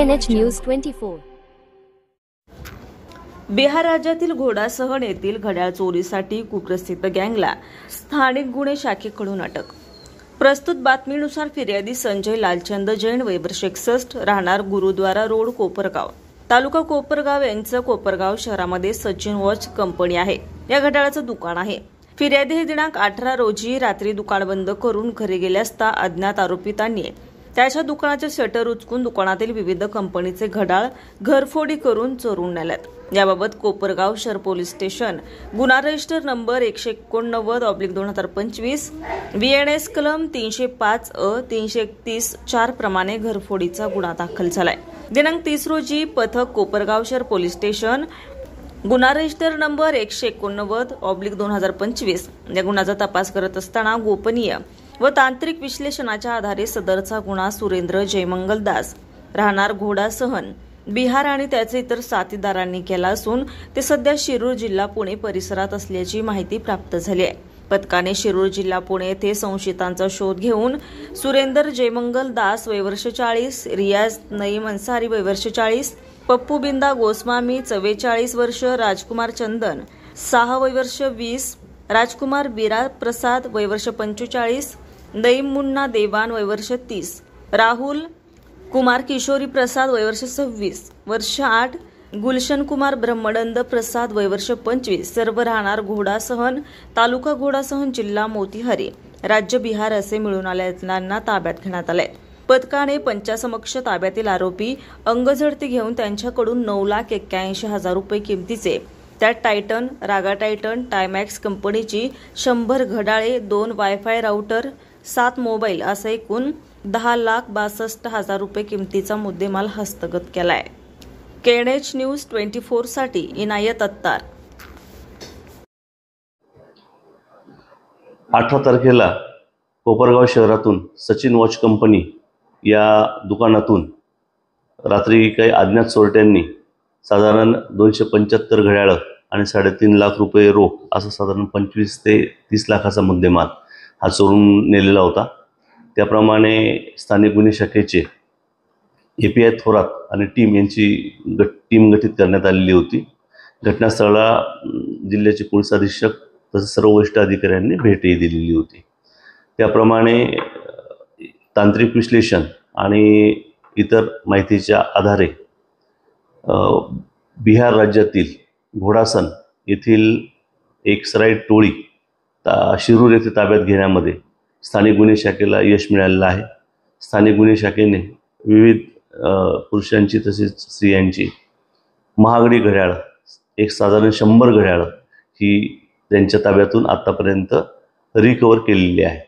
KNH News 24. Bihar राज्यातील घोडासहन येथील घड्याळ चोरीसाठी कुप्रसिद्ध गँगला स्थानिक गुन्हे शाखेकडून अटक। प्रस्तुत बातमीनुसार फिर्यादी संजय लालचंद जैन वय 61 राहणार गुरुद्वारा रोड कोपरगाव तालुका कोपरगाव यांचं कोपरगाव शहरामध्ये सचिन वॉच कंपनी आहे। या घड्याळाचं दुकान आहे। फिर्यादी हे दिनांक 18 रोजी रात्री दुकान बंद करून घरी गेले असता अज्ञात आरोपितांनी त्याच्या दुकानाचे शटर उचकून दुकानातील विविध कंपनीचे घड्याळ घरफोडी करून चोरून नेल्यात। याबाबत कोपरगाव शहर पोलीस स्टेशन गुन्हा रजिस्टर नंबर 189/2025 VNS कलम 305 अ 331 4 प्रमाणे घरफोडीचा गुन्हा दाखल झालाय। दिनांक 30 रोजी पथक कोपरगाव शहर पोलीस स्टेशन गुन्हा रजिस्टर नंबर 189/2025 या गुन्ह्याचा तपास करत असताना गोपनीय व तांत्रिक विश्लेषणाच्या आधारे सदरचा गुन्हा सुरेंद्र जयमंगल दास राहणार घोडासहन बिहार आणि त्याचे इतर साथीदारांनी केला असून ते सध्या शिरूर जिल्हा पुणे परिसरात असल्याची माहिती प्राप्त झाली आहे। पथकाने शिरूर जिल्हा पुणे येथे संशयितांचा शोध घेऊन सुरेंद्र जयमंगल दास वय 40, रियाज नईम अन्सारी वय 40, पप्पू बिंदा गोस्वामी 44 वर्ष, राजकुमार चंदन 6 वय 20, राजकुमार बिरा प्रसाद वय 45, नईम मुन्ना देवान वय 30, राहुल कुमार किशोरी प्रसाद वय 26 वर्ष 8, गुलशन कुमार ब्रह्मनंद प्रसाद वय 25 सर्व राहणार घोडासहन तालुका घोडासहन जिल्हा मोतीहारी राज्य बिहार असे मिळून आलेल्यांना ताब्यात घेण्यात आले। पथकाने पंचासमक्ष ताब्यातील आरोपी अंगझडती घेऊन त्यांच्याकडून 9,81,000 रुपये किमतीचे त्यात टायटन, रागा टायटन, टायमॅक्स कंपनीची 100 घड्याळे, 2 वायफाय राउटर, 7 मोबाईल असा एकूण 10,62,000 रुपये किमतीचा मुद्देमाल हस्तगत केलाय। KNH न्यूज 24 साठी इनायत अत्तार। 18 तारखेला कोपरगाव शहरातून सचिन वॉच कंपनी या दुकानातून रात्री काही अज्ञात चोरट्यांनी साधारण 275 घड्याळं आणि 3.5 लाख रुपये रोख असं साधारण 25 ते 30 लाखाचा मुद्देमाल हा चोरून नेलेला होता। त्याप्रमाणे स्थानिक गुन्हे शाखेचे API थोरात आणि टीम यांची टीम गठीत करण्यात आलेली होती। घटनास्थळाला जिल्ह्याचे पोलीस अधीक्षक तसेच सर्व वरिष्ठ अधिकाऱ्यांनी भेटही दिलेली होती। त्याप्रमाणे तांत्रिक विश्लेषण आणि इतर माहितीच्या आधारे बिहार राज्यातील घोडासन येथील एक सराईट टोळी शिरूर येथे ताब्यात घेण्यामध्ये स्थानिक गुन्हे शाखेला यश मिळालेलं आहे। स्थानिक गुन्हे शाखेने विविध पुरुषांची तसेच स्त्रियांची महागडी घड्याळ एक साधारण 100 घड्याळ ही त्यांच्या ताब्यातून आतापर्यंत रिकव्हर केलेली आहे।